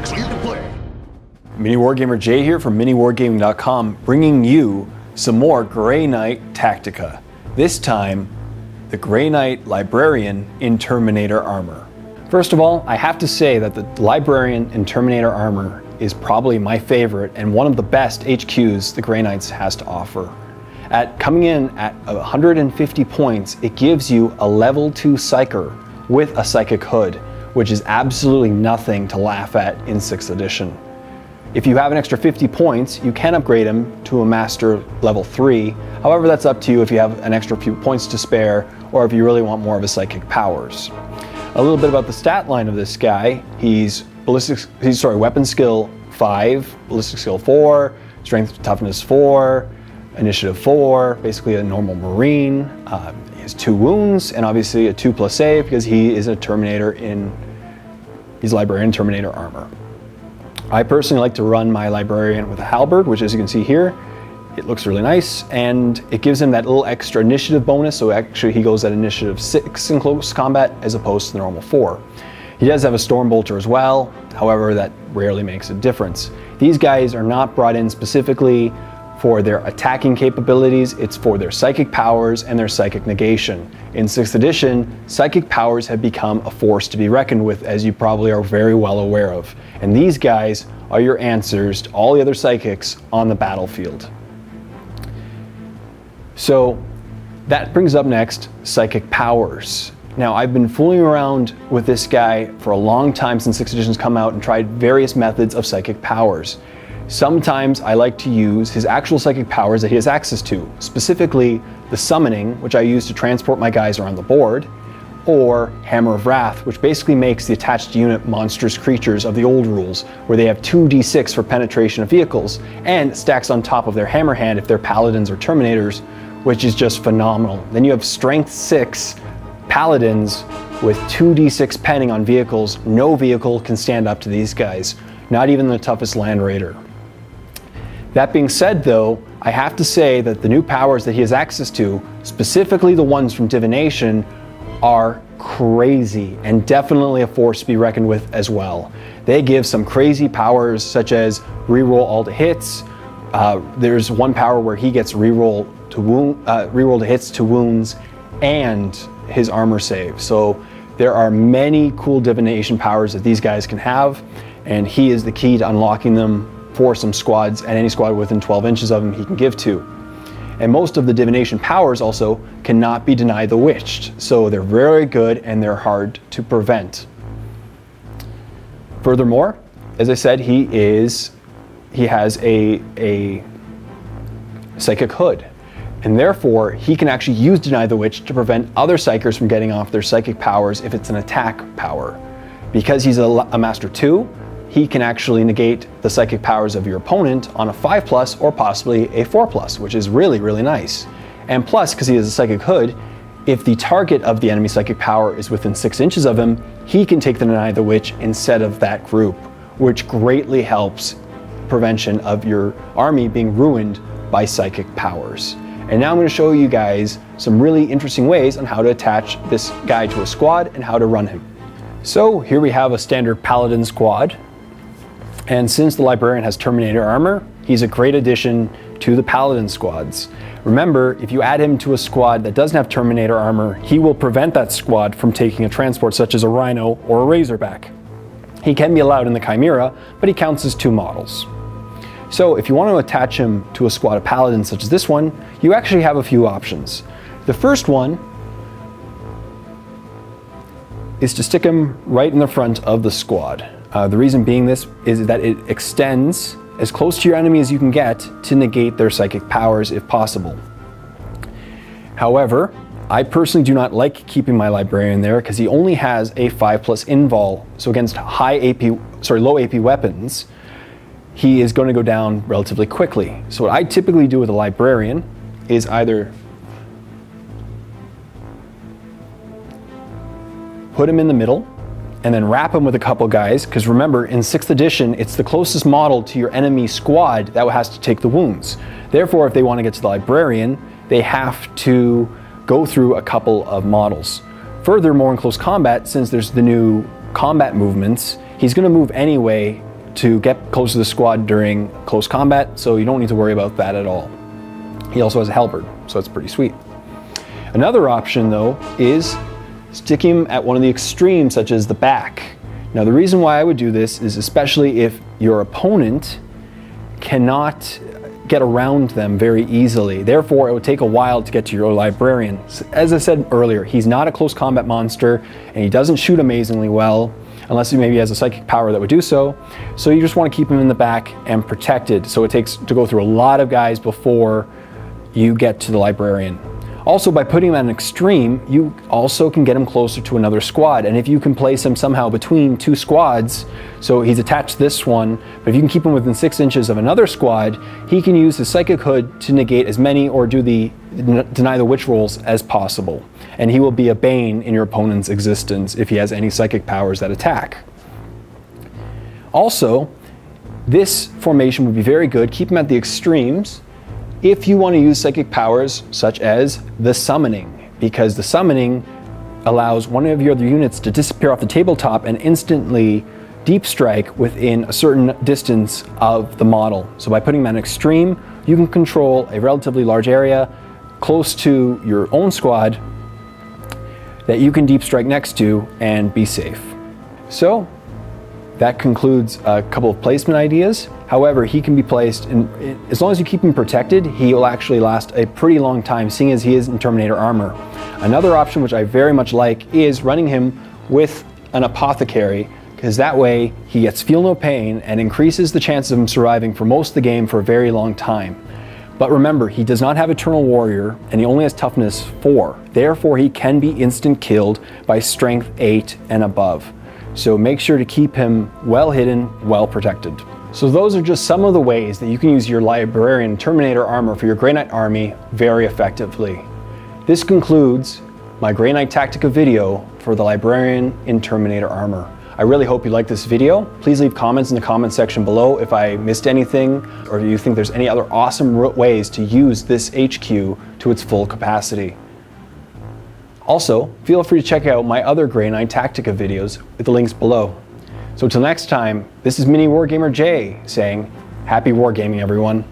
clear to play. MiniWarGamer Jay here from MiniWarGaming.com, bringing you some more Grey Knight Tactica. This time, the Grey Knight Librarian in Terminator armor. First of all, I have to say that the Librarian in Terminator armor is probably my favorite and one of the best HQs the Grey Knights has to offer. Coming in at 150 points, it gives you a level 2 Psyker with a Psychic Hood, which is absolutely nothing to laugh at in 6th edition. If you have an extra 50 points, you can upgrade him to a Master level 3. However, that's up to you if you have an extra few points to spare or if you really want more of his psychic powers. A little bit about the stat line of this guy. He's weapon skill 5, ballistic skill 4, strength toughness 4, initiative 4, basically a normal Marine. He has 2 wounds and obviously a 2+ save because he is a Terminator he's Librarian Terminator armor. I personally like to run my Librarian with a halberd, which as you can see here, it looks really nice and it gives him that little extra initiative bonus. So actually he goes at initiative 6 in close combat as opposed to the normal 4. He does have a Stormbolter as well. However, that rarely makes a difference. These guys are not brought in specifically for their attacking capabilities, it's for their psychic powers and their psychic negation. In 6th edition, psychic powers have become a force to be reckoned with, as you probably are very well aware of. And these guys are your answers to all the other psychics on the battlefield. So that brings up next psychic powers. Now, I've been fooling around with this guy for a long time since 6th edition's come out and tried various methods of psychic powers. Sometimes I like to use his actual psychic powers that he has access to, specifically the summoning, which I use to transport my guys around the board, or Hammer of Wrath, which basically makes the attached unit monstrous creatures of the old rules, where they have 2d6 for penetration of vehicles, and stacks on top of their hammer hand if they're paladins or terminators, which is just phenomenal. Then you have strength 6 paladins with 2d6 penning on vehicles. No vehicle can stand up to these guys, not even the toughest Land Raider. That being said though, I have to say that the new powers that he has access to, specifically the ones from Divination, are crazy and definitely a force to be reckoned with as well. They give some crazy powers such as reroll all the hits. There's one power where he gets reroll to hits to wounds and his armor save. So there are many cool Divination powers that these guys can have, and he is the key to unlocking them for some squads, and any squad within 12 inches of him he can give to. And most of the Divination powers also cannot be denied the Witched, so they're very good and they're hard to prevent. Furthermore, as I said, he has a Psychic Hood, and therefore he can actually use Deny the Witch to prevent other Psychers from getting off their psychic powers if it's an attack power. Because he's a Master 2, he can actually negate the psychic powers of your opponent on a 5+ or possibly a 4+, which is really, really nice. And plus, because he has a Psychic Hood, if the target of the enemy psychic power is within 6 inches of him, he can take the Deny the Witch instead of that group, which greatly helps prevention of your army being ruined by psychic powers. And now I'm going to show you guys some really interesting ways on how to attach this guy to a squad and how to run him. So here we have a standard Paladin squad. And since the Librarian has Terminator armor, he's a great addition to the Paladin squads. Remember, if you add him to a squad that doesn't have Terminator armor, he will prevent that squad from taking a transport such as a Rhino or a Razorback. He can be allowed in the Chimera, but he counts as 2 models. So if you want to attach him to a squad of Paladins such as this one, you actually have a few options. The first one is to stick him right in the front of the squad. The reason being this is that it extends as close to your enemy as you can get to negate their psychic powers if possible. However, I personally do not like keeping my Librarian there because he only has a 5+ invul, so against low AP weapons, he is going to go down relatively quickly. So what I typically do with a Librarian is either put him in the middle and then wrap him with a couple guys, because remember, in 6th edition, it's the closest model to your enemy squad that has to take the wounds. Therefore, if they want to get to the Librarian, they have to go through a couple of models. Furthermore, in close combat, since there's the new combat movements, he's going to move anyway to get close to the squad during close combat, so you don't need to worry about that at all. He also has a halberd, so it's pretty sweet. Another option though is stick him at one of the extremes, such as the back. Now the reason why I would do this is especially if your opponent cannot get around them very easily. Therefore, it would take a while to get to your librarian. As I said earlier, he's not a close combat monster and he doesn't shoot amazingly well, unless he maybe has a psychic power that would do so. So you just want to keep him in the back and protected. So it takes to go through a lot of guys before you get to the librarian. Also, by putting him at an extreme, you also can get him closer to another squad. And if you can place him somehow between two squads, so he's attached to this one, but if you can keep him within 6 inches of another squad, he can use his psychic hood to negate as many or do the deny the witch rolls as possible. And he will be a bane in your opponent's existence if he has any psychic powers that attack. Also, this formation would be very good. Keep him at the extremes if you want to use psychic powers such as the summoning, because the summoning allows one of your other units to disappear off the tabletop and instantly deep strike within a certain distance of the model. So by putting them at an extreme, you can control a relatively large area close to your own squad that you can deep strike next to and be safe. So that concludes a couple of placement ideas. However, he can be placed in, as long as you keep him protected, he will actually last a pretty long time, seeing as he is in Terminator armor. Another option which I very much like is running him with an apothecary, because that way he gets feel no pain and increases the chances of him surviving for most of the game for a very long time. But remember, he does not have Eternal Warrior and he only has toughness 4. Therefore, he can be instant killed by strength 8 and above. So make sure to keep him well hidden, well protected. So those are just some of the ways that you can use your Librarian Terminator armor for your Grey Knight army very effectively. This concludes my Grey Knight Tactica video for the Librarian in Terminator armor. I really hope you liked this video. Please leave comments in the comment section below if I missed anything or if you think there's any other awesome ways to use this HQ to its full capacity. Also, feel free to check out my other Grey Knight Tactica videos with the links below. So till next time, this is MiniWarGamer Jay saying, happy wargaming everyone.